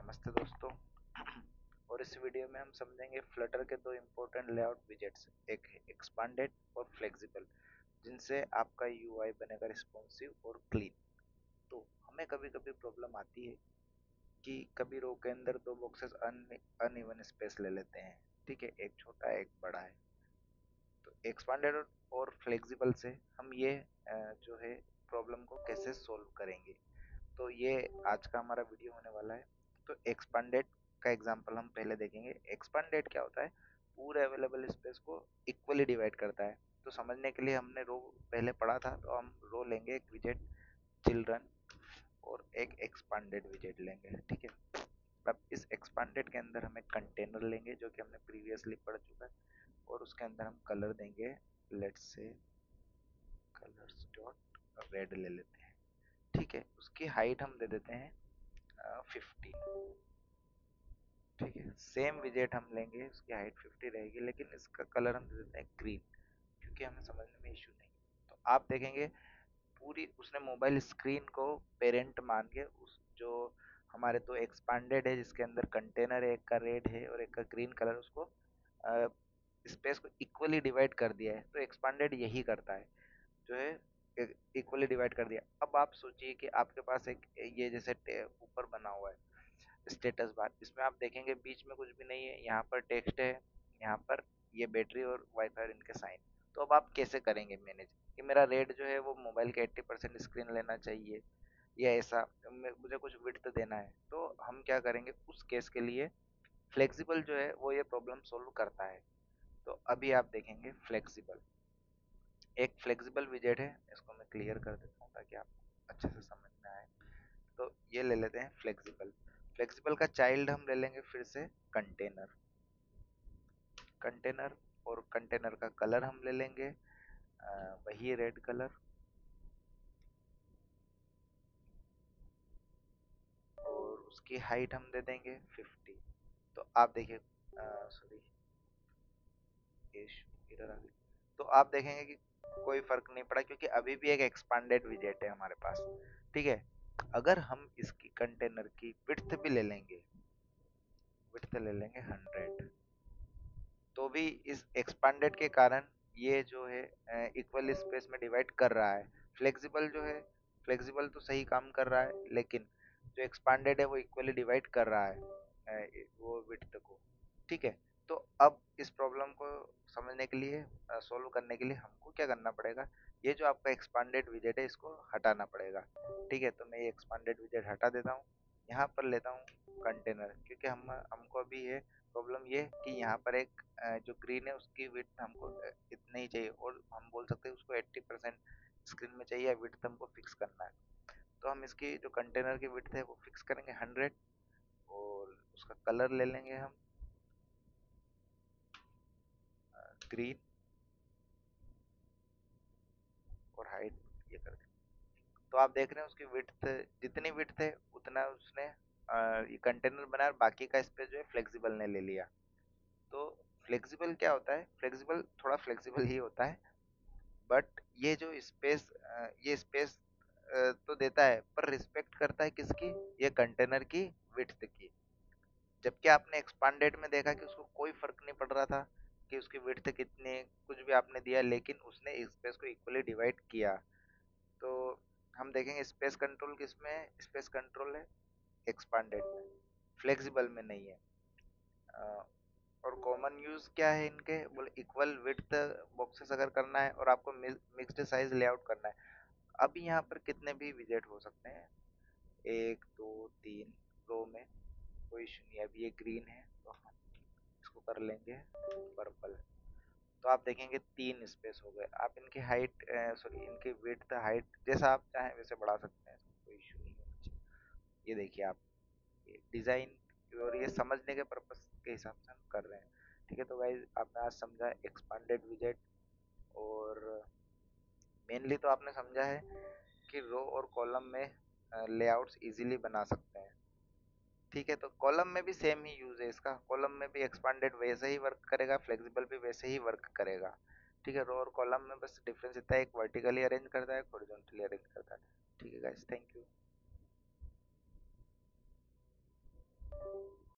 नमस्ते दोस्तों। और इस वीडियो में हम समझेंगे फ्लटर के दो इम्पोर्टेंट लेआउट विजेट्स, एक है एक्सपांडेड और फ्लेक्सिबल, जिनसे आपका यूआई बनेगा रिस्पॉन्सिव और क्लीन। तो हमें कभी कभी प्रॉब्लम आती है कि कभी रो के अंदर दो बॉक्सेस अनइवन स्पेस ले लेते हैं। ठीक है, एक छोटा है एक बड़ा है। तो एक्सपांडेड और फ्लेक्सिबल से हम ये जो है प्रॉब्लम को कैसे सोल्व करेंगे, तो ये आज का हमारा वीडियो होने वाला है। तो एक्सपांडेड का एग्जांपल हम पहले देखेंगे। एक्सपांडेड क्या होता है? पूरे अवेलेबल स्पेस को इक्वली डिवाइड करता है। तो समझने के लिए हमने रो पहले पढ़ा था, तो हम रो लेंगे एक विजेट चिल्ड्रन और एक एक्सपांडेड विजेट लेंगे। ठीक है, अब इस एक्सपांडेड के अंदर हम एक कंटेनर लेंगे जो कि हमने प्रीवियसली पढ़ चुका है, और उसके अंदर हम कलर देंगे। Let's say colours dot red ले लेते हैं। ठीक है, उसकी हाइट हम दे देते हैं 50। ठीक है, सेम विजेट हम लेंगे, उसकी हाइट 50 रहेगी, लेकिन इसका कलर हम दे देते हैं ग्रीन, क्योंकि हमें समझने में इशू नहीं। तो आप देखेंगे पूरी उसने मोबाइल स्क्रीन को पेरेंट मान के उस जो हमारे तो एक्सपांडेड है जिसके अंदर कंटेनर है, एक का रेड है और एक का ग्रीन कलर, उसको स्पेस को इक्वली डिवाइड कर दिया है। तो एक्सपांडेड यही करता है, जो है इक्वली डिवाइड कर दिया। अब आप सोचिए कि आपके पास एक ये जैसे ऊपर बना हुआ है स्टेटस बार, इसमें आप देखेंगे बीच में कुछ भी नहीं है, यहाँ पर टेक्स्ट है, यहाँ पर ये बैटरी और वाईफाई इनके साइन। तो अब आप कैसे करेंगे मैनेज कि मेरा रेट जो है वो मोबाइल के 80% स्क्रीन लेना चाहिए, या ऐसा मुझे कुछ विड्थ देना है। तो हम क्या करेंगे उस केस के लिए? फ्लेक्सिबल जो है वो ये प्रॉब्लम सोल्व करता है। तो अभी आप देखेंगे फ्लेक्सिबल, एक फ्लेक्सिबल विजेट है, इसको मैं क्लियर कर देता हूँ ताकि आप अच्छे से समझ में आए। तो ये ले लेते हैं फ्लेक्सिबल। फ्लेक्सिबल का चाइल्ड हम ले लेंगे फिर से कंटेनर। कंटेनर और कंटेनर का कलर हम ले लेंगे वही रेड कलर, और उसकी हाइट हम दे देंगे 50। तो आप देखिए, सॉरी इधर आ गई। तो आप देखेंगे कि कोई फर्क नहीं पड़ा, क्योंकि अभी भी एक एक्सपांडेड विजेट है हमारे पास। ठीक है, अगर हम इसकी कंटेनर की विड्थ भी ले लेंगे, विड्थ ले लेंगे 100, तो भी इस एक्सपांडेड के कारण ये जो है इक्वल स्पेस में डिवाइड कर रहा है। फ्लेक्सिबल जो है, फ्लेक्सिबल तो सही काम कर रहा है, लेकिन जो एक्सपांडेड है वो इक्वली डिवाइड कर रहा है वो विड्थ को। ठीक है, तो अब इस प्रॉब्लम को समझने के लिए, सोल्व करने के लिए हमको क्या करना पड़ेगा? ये जो आपका एक्सपांडेड विजेट है इसको हटाना पड़ेगा। ठीक है, तो मैं ये एक्सपांडेड विजेट हटा देता हूँ, यहाँ पर लेता हूँ कंटेनर, क्योंकि हमको अभी ये प्रॉब्लम ये कि यहाँ पर एक जो ग्रीन है उसकी विड्थ हमको इतनी ही चाहिए, और हम बोल सकते हैं उसको 80% स्क्रीन में चाहिए, विड्थ हमको फिक्स करना है। तो हम इसकी जो कंटेनर की विड्थ है वो फिक्स करेंगे 100, और उसका कलर ले लेंगे हम ग्रीन, और हाइट ये कर देंगे। तो आप देख रहे हैं उसकी विड्थ, जितनी विड्थ है उतना उसने ये कंटेनर बनाया, और बाकी का स्पेस जो है फ्लेक्सिबल ने ले लिया। तो फ्लेक्सिबल क्या होता है? फ्लेक्सिबल थोड़ा फ्लेक्सिबल ही होता है, बट ये जो स्पेस, ये स्पेस तो देता है, पर रिस्पेक्ट करता है किसकी? ये कंटेनर की विड्थ की। जबकि आपने एक्सपांडेड में देखा कि उसको कोई फर्क नहीं पड़ रहा था कि उसकी विड्थ कितनी है, कुछ भी आपने दिया, लेकिन उसने स्पेस को इक्वली डिवाइड किया। तो हम देखेंगे स्पेस कंट्रोल किसमें है? स्पेस कंट्रोल है एक्सपांडेड में, फ्लेक्सिबल में नहीं है। अ, और कॉमन यूज क्या है इनके? बोले इक्वल विड्थ बॉक्सेस अगर करना है और आपको मिक्स्ड साइज लेआउट करना है। अभी यहाँ पर कितने भी विजेट हो सकते हैं, 1 2 3 रो में, कोई इशू नहीं है। अभी ये ग्रीन है तो हम इसको कर लेंगे पर्पल। तो आप देखेंगे 3 स्पेस हो गए। आप इनकी हाइट, सॉरी इनकी विड्थ हाइट जैसा आप चाहें वैसे बढ़ा सकते हैं, कोई इशू नहीं होना चाहिए। ये देखिए आप, ये डिज़ाइन और ये समझने के पर्पस के हिसाब से हम कर रहे हैं। ठीक है, तो गाइज आपने आज समझा एक्सपांडेड विजेट, और मेनली तो आपने समझा है कि रो और कॉलम में लेआउट्स इजीली बना सकते हैं। ठीक है, तो कॉलम में भी सेम ही यूज है इसका। कॉलम में भी एक्सपांडेड वैसे ही वर्क करेगा, फ्लेक्सिबल भी वैसे ही वर्क करेगा। ठीक है, रो और कॉलम में बस डिफरेंस इतना है, एक वर्टिकली अरेंज करता है, एक हॉरिजॉन्टली अरेंज करता है। ठीक है गाइस, थैंक यू।